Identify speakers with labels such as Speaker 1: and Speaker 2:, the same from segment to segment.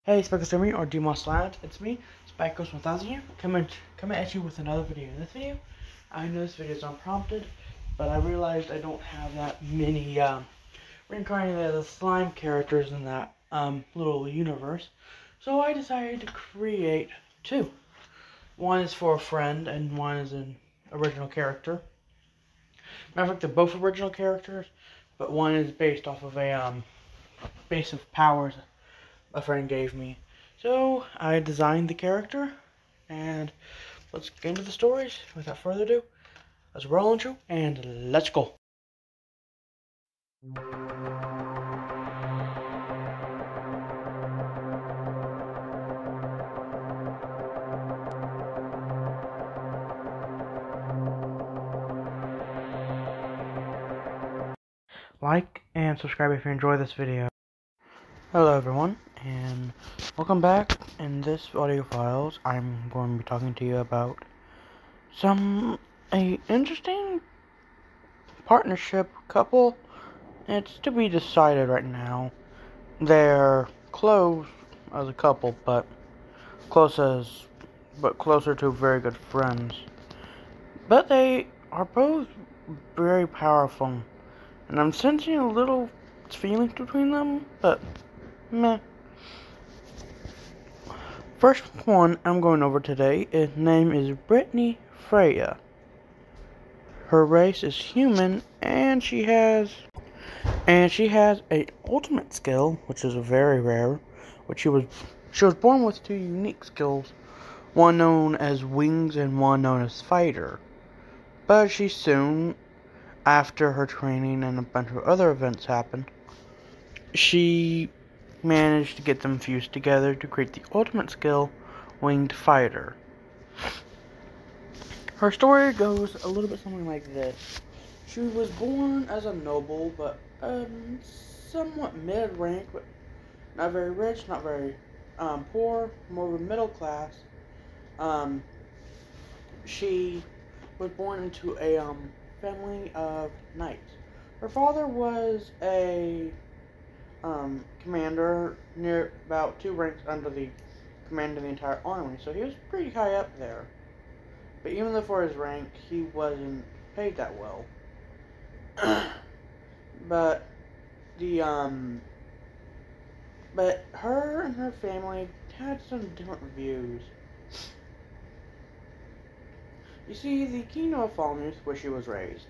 Speaker 1: Hey, Speckle or DMOS Lad, it's me, Speckles1000 here, coming at you with another video. In this video, I know this video is unprompted, but I realized I don't have that many reincarnated slime characters in that little universe, so I decided to create two. One is for a friend, and one is an original character. Matter of fact, they're both original characters, but one is based off of a base of powers a friend gave me. So I designed the character, and let's get into the stories. Without further ado, let's roll intro and let's go. Like and subscribe if you enjoy this video. Hello everyone, and welcome back. In this audio files, I'm going to be talking to you about a interesting partnership couple. It's to be decided right now. They're close as a couple, but closer to very good friends. But they are both very powerful, and I'm sensing a little feelings between them, but meh. First one I'm going over today, his name is Brittany Freya. Her race is human, and she has a ultimate skill, which is very rare, which she was born with two unique skills, one known as wings and one known as fighter. But she soon, after her training and a bunch of other events happened, she managed to get them fused together to create the ultimate skill, winged fighter. Her story goes a little bit something like this. She was born as a noble, but somewhat mid-rank, but not very rich, not very poor, more of a middle class. She was born into a family of knights. Her father was a commander, near about 2 ranks under the command of the entire army, so he was pretty high up there. But even though for his rank, he wasn't paid that well. But but her and her family had some different views. You see, the Kingdom of Falmouth, where she was raised,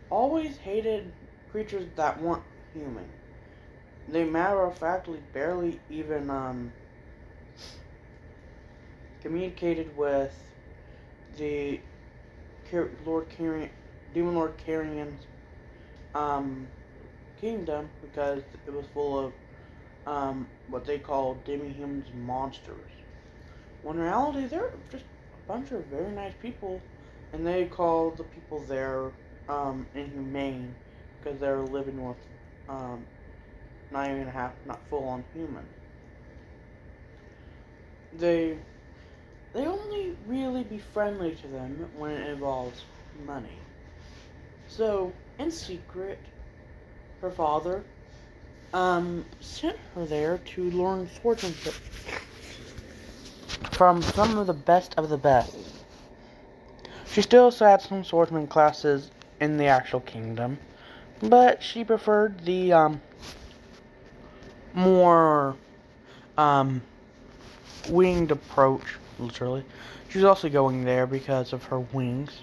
Speaker 1: always hated creatures that weren't human. They matter-of-factly barely even communicated with the Demon Lord Carrion's kingdom, because it was full of what they call demi-humans monsters. When in reality, they're just a bunch of very nice people, and they call the people there inhumane, because they're living with not full-on human. They only really be friendly to them when it involves money. So, in secret, her father sent her there to learn swordsmanship from some of the best of the best. She still had some swordsman classes in the actual kingdom, but she preferred the more winged approach, literally. She was also going there because of her wings.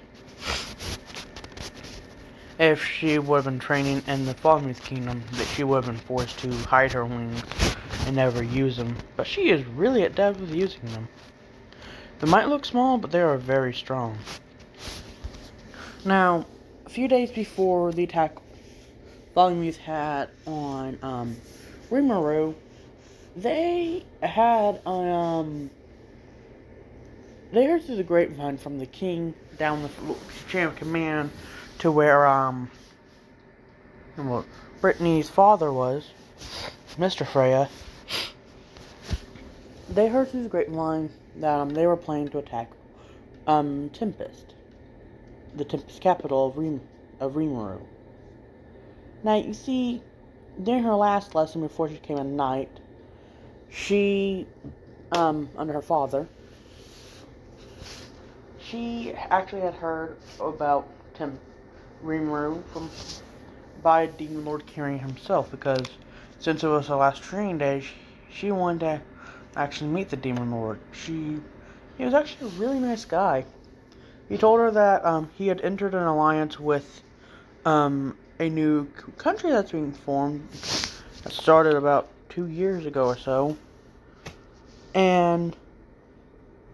Speaker 1: If she would have been training in the Falmouth Kingdom, that she would have been forced to hide her wings and never use them. But she is really adept with using them. They might look small, but they are very strong. Now, a few days before the attack Falmouth had on Rimuru, they had they heard through the grapevine from the king down the chain of command to where Brittany's father was, Mr. Freya. They heard through the grapevine that they were planning to attack Tempest, the Tempest capital of Rimuru. Now, you see, during her last lesson before she became a knight, she, under her father, she actually had heard about Rimuru by Demon Lord Kirin himself, because since it was her last training day, she wanted to actually meet the Demon Lord. He was actually a really nice guy. He told her that he had entered an alliance with a new country that's being formed that started about 2 years ago or so, and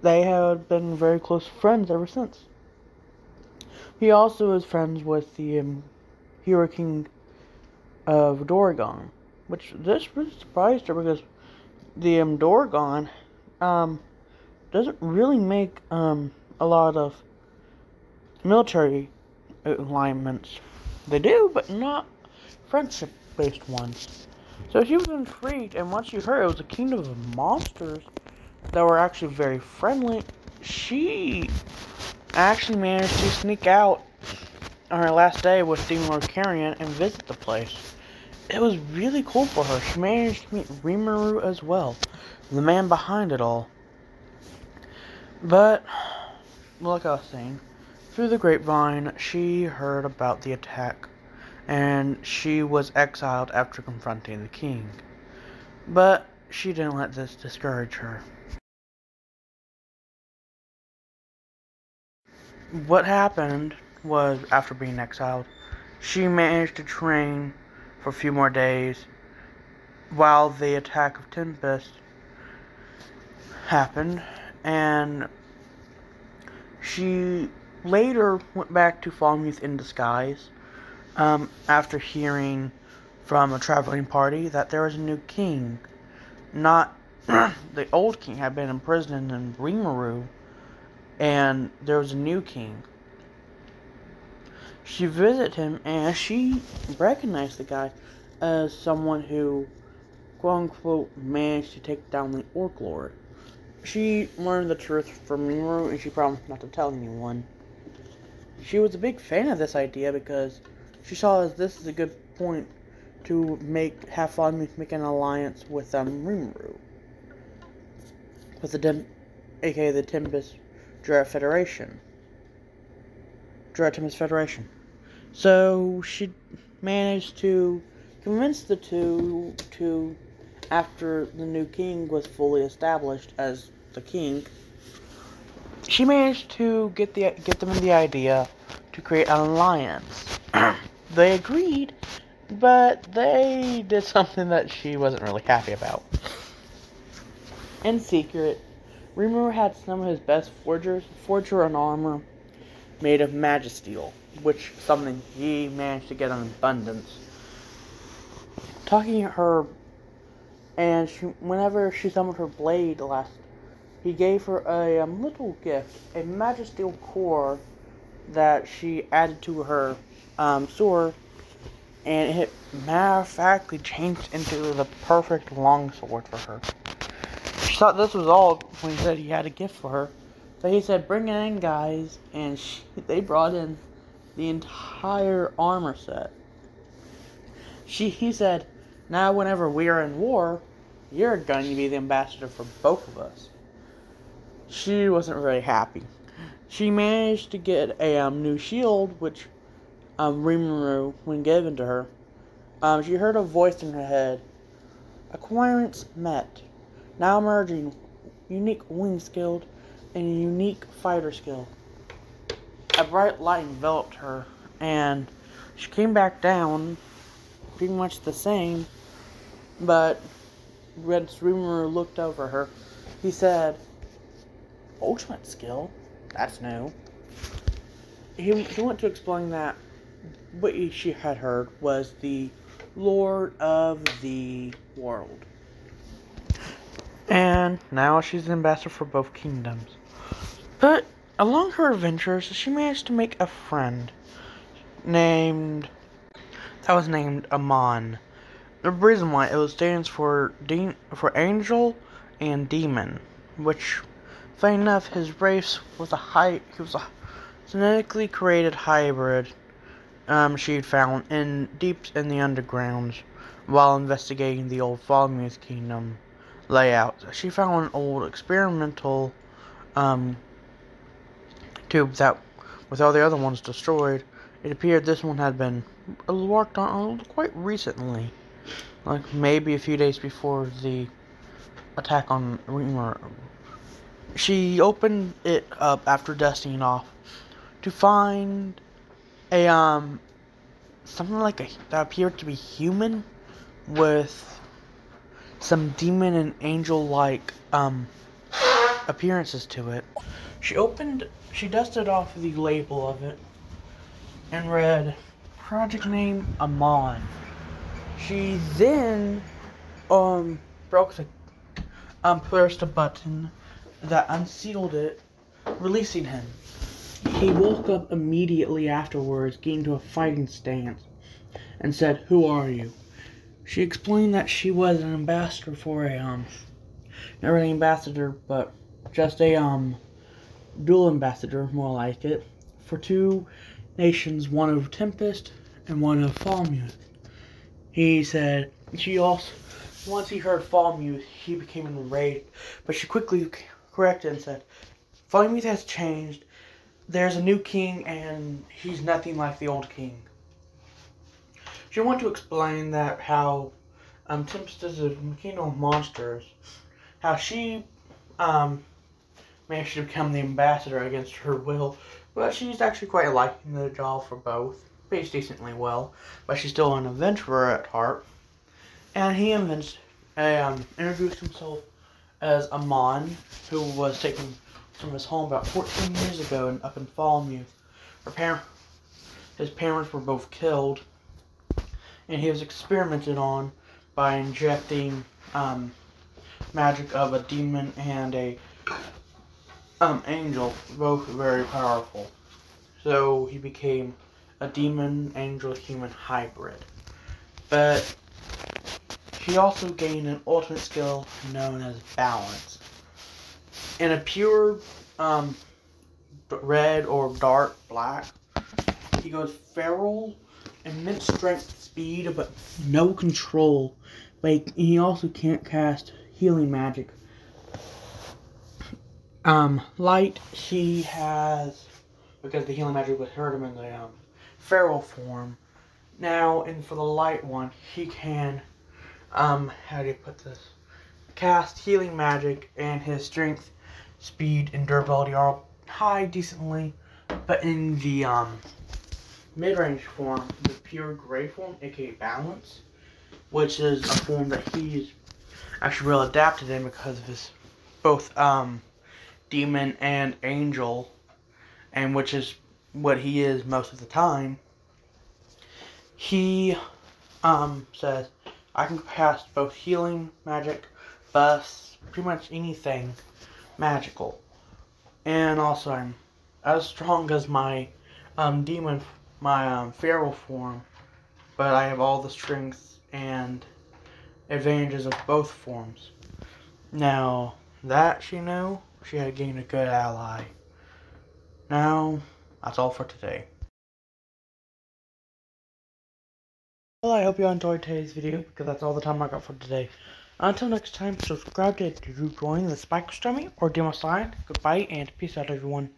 Speaker 1: they had been very close friends ever since. He also is friends with the Hero King of Dorgon, which this really surprised her, because the Dorgon doesn't really make a lot of military alignments. They do, but not friendship-based ones. So she was intrigued, and once she heard it was a kingdom of monsters that were actually very friendly, she actually managed to sneak out on her last day with Demon Lord Kirin and visit the place. It was really cool for her. She managed to meet Rimuru as well, the man behind it all. But, like I was saying, through the grapevine, she heard about the attack, and she was exiled after confronting the king. But she didn't let this discourage her. What happened was, after being exiled, she managed to train for a few more days while the attack of Tempest happened, and she later went back to Falmuth in disguise after hearing from a traveling party that there was a new king. Not the old king had been imprisoned in Rimuru, and there was a new king. She visited him, and she recognized the guy as someone who, quote-unquote, managed to take down the Orc Lord. She learned the truth from Rimuru, and she promised not to tell anyone. She was a big fan of this idea, because she saw as this is a good point to have Falmuth make an alliance with Rimuru, with aka the Tempest Dread Federation. Tempest Federation. So she managed to convince the two to, after the new king was fully established as the king, she managed to get them in the idea to create an alliance. They agreed, but they did something that she wasn't really happy about. In secret, Rimuru had some of his best forger and armor made of magisteel, which is something he managed to get in abundance. Talking to her, and whenever she summoned her blade last, he gave her a little gift, a magisteel core that she added to her sword, and it matter-of-factly changed into the perfect longsword for her. She thought this was all when he said he had a gift for her. So he said, "Bring it in, guys," and they brought in the entire armor set. He said, "Now whenever we are in war, you're going to be the ambassador for both of us." She wasn't very happy. She managed to get a new shield, which Rimuru, when given to her, she heard a voice in her head. "Acquirements met. Now merging unique wing skill and a unique fighter skill." A bright light enveloped her, and she came back down, pretty much the same, but when Rimuru looked over her, he said, "Ultimate skill? That's new." He went to explain that what she had heard was the Lord of the World. And now she's the ambassador for both kingdoms. But along her adventures, she managed to make a friend named Amon. The reason why it stands for angel and demon, which, funny enough, his race was he was a genetically created hybrid she'd found deep in the undergrounds while investigating the old Falmuth kingdom layout. She found an old experimental tube that, with all the other ones destroyed, it appeared this one had been worked on quite recently, like maybe a few days before the attack on Reamer. She opened it up after dusting it off to find a something like that appeared to be human with some demon and angel like appearances to it. She dusted off the label of it and read project name Amon. She then pressed a button that unsealed it, releasing him. He woke up immediately afterwards, getting to a fighting stance, and said, "Who are you?" She explained that she was an ambassador for a not really ambassador, but just a dual ambassador, more like it, for two nations, one of Tempest and one of Falmouth. He said once he heard Falmouth, he became enraged, but she quickly corrected and said, "Falmouth has changed. There's a new king, and he's nothing like the old king." She wanted to explain that how Tempest is a kingdom of monsters, how she managed to become the ambassador against her will, but she's actually quite liking the job for both. Pays decently well, but she's still an adventurer at heart. And he introduced himself as Amon, who was taken from his home about 14 years ago up in Falmouth. His parents were both killed, and he was experimented on by injecting magic of a demon and a angel, both very powerful. So he became a demon, angel, human hybrid. But he also gained an ultimate skill known as balance. In a pure red or dark black, he goes feral, immense strength, speed, but no control. Like, he also can't cast healing magic. Light, he has, because the healing magic would hurt him in the feral form. Now, and for the light one, he can, how do you put this? Cast healing magic, and his strength, speed, and durability are high decently, but in the mid-range form, the pure gray form, aka balance, which is a form that he's actually real adapted in because of his both demon and angel, and which is what he is most of the time. He says, "I can cast both healing magic, buffs, pretty much anything magical, and also I'm as strong as my demon, my feral form, but I have all the strengths and advantages of both forms." Now that she knew, she had gained a good ally. Now, that's all for today. Well, I hope you enjoyed today's video, because that's all the time I got for today. Until next time, subscribe to join the Spike Army or Demo Slide. Goodbye, and peace out, everyone.